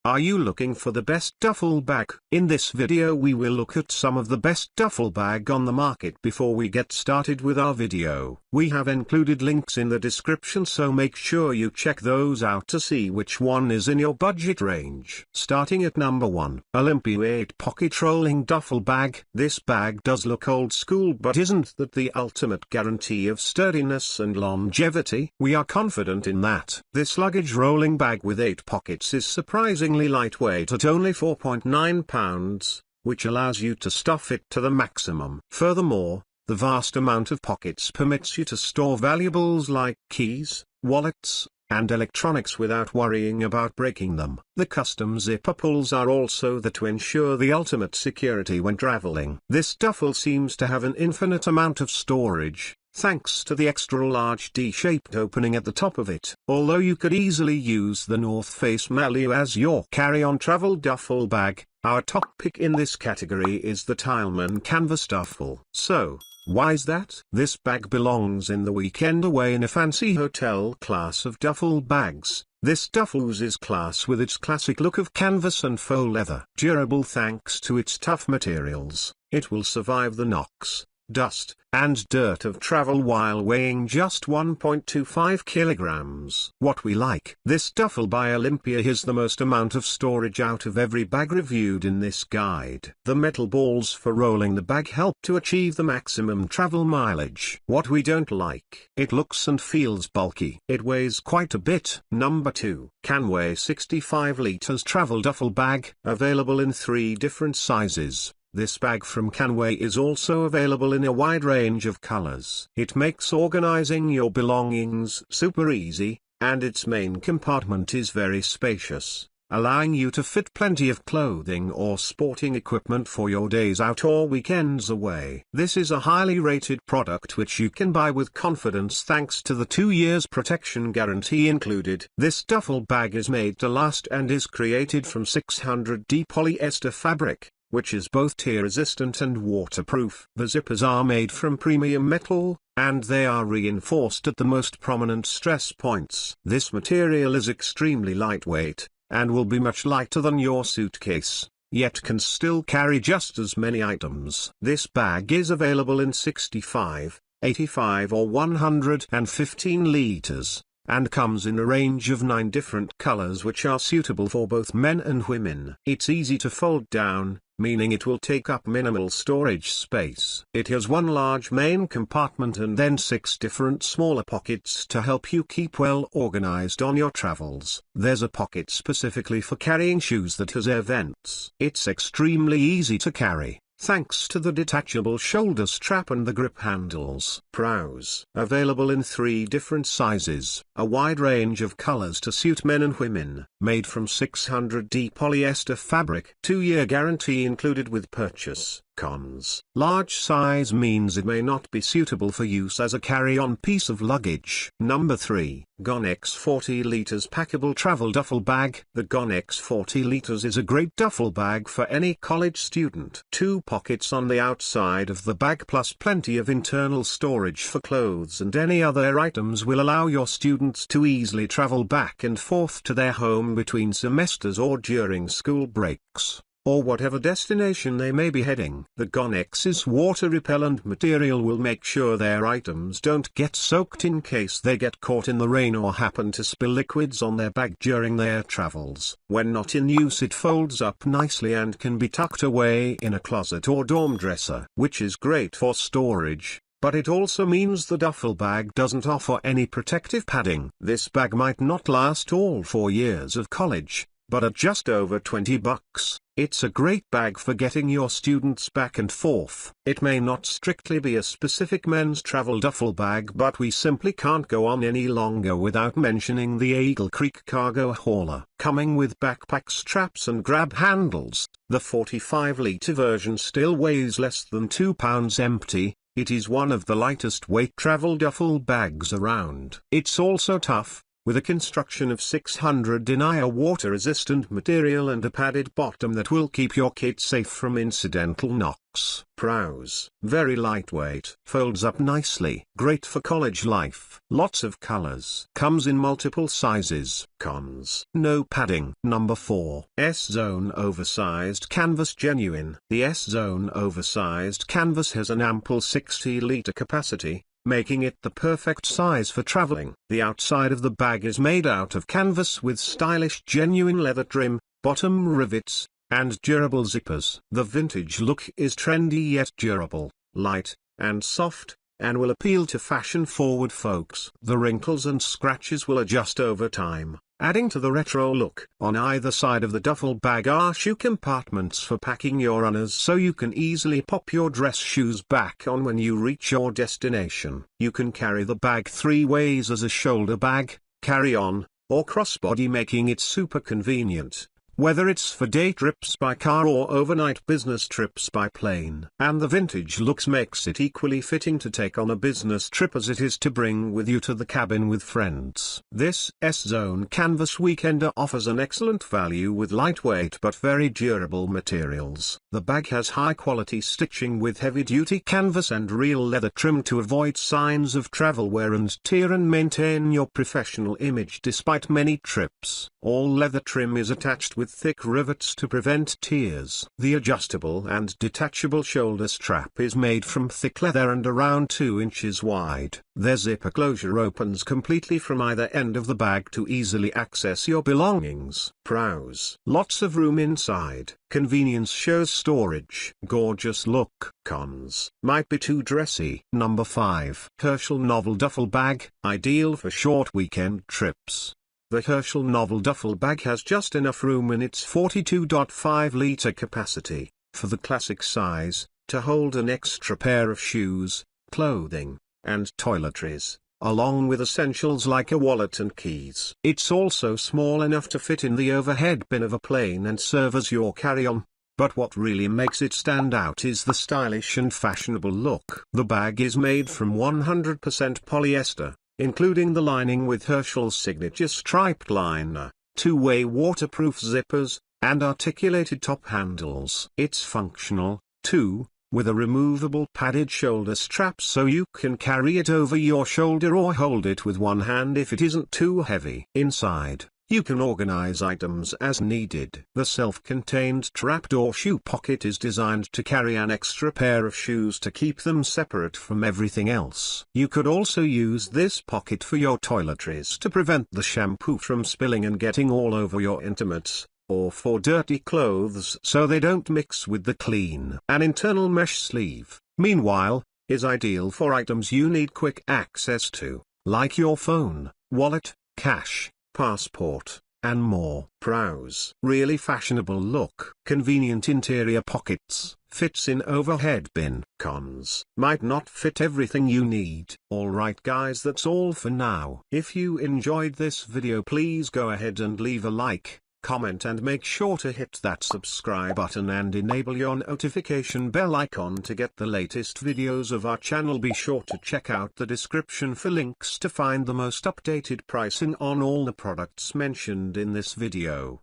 Are you looking for the best duffel bag? In this video we will look at some of the best duffel bag on the market. Before we get started with our video, we have included links in the description, so make sure you check those out to see which one is in your budget range. Starting at number 1, Olympia 8-pocket rolling duffel bag. This bag does look old school, but isn't that the ultimate guarantee of sturdiness and longevity? We are confident in that. This luggage rolling bag with 8 pockets is surprisingly lightweight at only 4.9 pounds, which allows you to stuff it to the maximum. Furthermore, the vast amount of pockets permits you to store valuables like keys, wallets, and electronics without worrying about breaking them. The custom zipper pulls are also there to ensure the ultimate security when traveling. This duffel seems to have an infinite amount of storage, thanks to the extra-large D-shaped opening at the top of it. Although you could easily use the North Face Malio as your carry-on travel duffel bag, our top pick in this category is the Tileman Canvas Duffel. So, why is that? This bag belongs in the weekend away in a fancy hotel class of duffel bags. This duffel oozes class with its classic look of canvas and faux leather. Durable thanks to its tough materials, it will survive the knocks, dust, and dirt of travel while weighing just 1.25 kilograms. What we like: this duffel by Olympia has the most amount of storage out of every bag reviewed in this guide. The metal balls for rolling the bag help to achieve the maximum travel mileage. What we don't like: it looks and feels bulky. It weighs quite a bit. Number 2, Canway 65 liters travel duffel bag, available in 3 different sizes. This bag from Canway is also available in a wide range of colors. It makes organizing your belongings super easy, and its main compartment is very spacious, allowing you to fit plenty of clothing or sporting equipment for your days out or weekends away. This is a highly rated product which you can buy with confidence thanks to the 2 years protection guarantee included. This duffel bag is made to last and is created from 600D polyester fabric, which is both tear-resistant and waterproof. The zippers are made from premium metal, and they are reinforced at the most prominent stress points. This material is extremely lightweight, and will be much lighter than your suitcase, yet can still carry just as many items. This bag is available in 65, 85 or 115 liters, and comes in a range of 9 different colors which are suitable for both men and women. It's easy to fold down, meaning it will take up minimal storage space. It has 1 large main compartment and then 6 different smaller pockets to help you keep well organized on your travels. There's a pocket specifically for carrying shoes that has air vents. It's extremely easy to carry, thanks to the detachable shoulder strap and the grip handles. Pros: available in 3 different sizes, a wide range of colors to suit men and women, made from 600D polyester fabric, 2-year guarantee included with purchase. Cons: large size means it may not be suitable for use as a carry-on piece of luggage. Number 3, Gonex 40 liters packable travel duffel bag. The Gonex 40 liters is a great duffel bag for any college student. 2 pockets on the outside of the bag plus plenty of internal storage for clothes and any other items will allow your students to easily travel back and forth to their home between semesters or during school breaks, or whatever destination they may be heading. The Gonex's water-repellent material will make sure their items don't get soaked in case they get caught in the rain or happen to spill liquids on their bag during their travels. When not in use, it folds up nicely and can be tucked away in a closet or dorm dresser, which is great for storage. But it also means the duffel bag doesn't offer any protective padding. This bag might not last all 4 years of college, but at just over $20, it's a great bag for getting your students back and forth. It may not strictly be a specific men's travel duffel bag, but we simply can't go on any longer without mentioning the Eagle Creek Cargo Hauler. Coming with backpack straps and grab handles, the 45-liter version still weighs less than 2 pounds empty. It is one of the lightest weight travel duffel bags around. It's also tough, with a construction of 600 denier water-resistant material and a padded bottom that will keep your kit safe from incidental knocks. Pros: very lightweight, folds up nicely, great for college life, lots of colors, comes in multiple sizes. Cons: no padding. Number 4. SZone Oversized Canvas Genuine. The SZone Oversized Canvas has an ample 60-liter capacity, making it the perfect size for traveling. The outside of the bag is made out of canvas with stylish genuine leather trim, bottom rivets, and durable zippers. The vintage look is trendy yet durable, light, and soft, and will appeal to fashion-forward folks. The wrinkles and scratches will adjust over time, adding to the retro look. On either side of the duffel bag are shoe compartments for packing your runners so you can easily pop your dress shoes back on when you reach your destination. You can carry the bag 3 ways: as a shoulder bag, carry-on, or crossbody, making it super convenient, whether it's for day trips by car or overnight business trips by plane. And the vintage looks makes it equally fitting to take on a business trip as it is to bring with you to the cabin with friends. This SZone Canvas Weekender offers an excellent value with lightweight but very durable materials. The bag has high-quality stitching with heavy-duty canvas and real leather trim to avoid signs of travel wear and tear and maintain your professional image despite many trips. All leather trim is attached with thick rivets to prevent tears. The adjustable and detachable shoulder strap is made from thick leather and around 2 inches wide. Their zipper closure opens completely from either end of the bag to easily access your belongings. Pros: lots of room inside. Convenience shows storage. Gorgeous look. Cons: might be too dressy. Number 5. Herschel Novel Duffel Bag, ideal for short weekend trips. The Herschel Novel Duffel Bag has just enough room in its 42.5-liter capacity, for the classic size, to hold an extra pair of shoes, clothing, and toiletries, along with essentials like a wallet and keys. It's also small enough to fit in the overhead bin of a plane and serve as your carry-on. But what really makes it stand out is the stylish and fashionable look. The bag is made from 100% polyester, including the lining with Herschel's signature striped liner, 2-way waterproof zippers, and articulated top handles. It's functional, too, with a removable padded shoulder strap so you can carry it over your shoulder or hold it with one hand if it isn't too heavy. Inside, you can organize items as needed. The self-contained trapdoor shoe pocket is designed to carry an extra pair of shoes to keep them separate from everything else. You could also use this pocket for your toiletries to prevent the shampoo from spilling and getting all over your intimates, or for dirty clothes so they don't mix with the clean. An internal mesh sleeve, meanwhile, is ideal for items you need quick access to, like your phone, wallet, cash, passport, and more. Pros: really fashionable look. Convenient interior pockets, fits in overhead bin. Cons: might not fit everything you need. Alright guys, that's all for now. If you enjoyed this video, please go ahead and leave a like, comment, and make sure to hit that subscribe button and enable your notification bell icon to get the latest videos of our channel. Be sure to check out the description for links to find the most updated pricing on all the products mentioned in this video.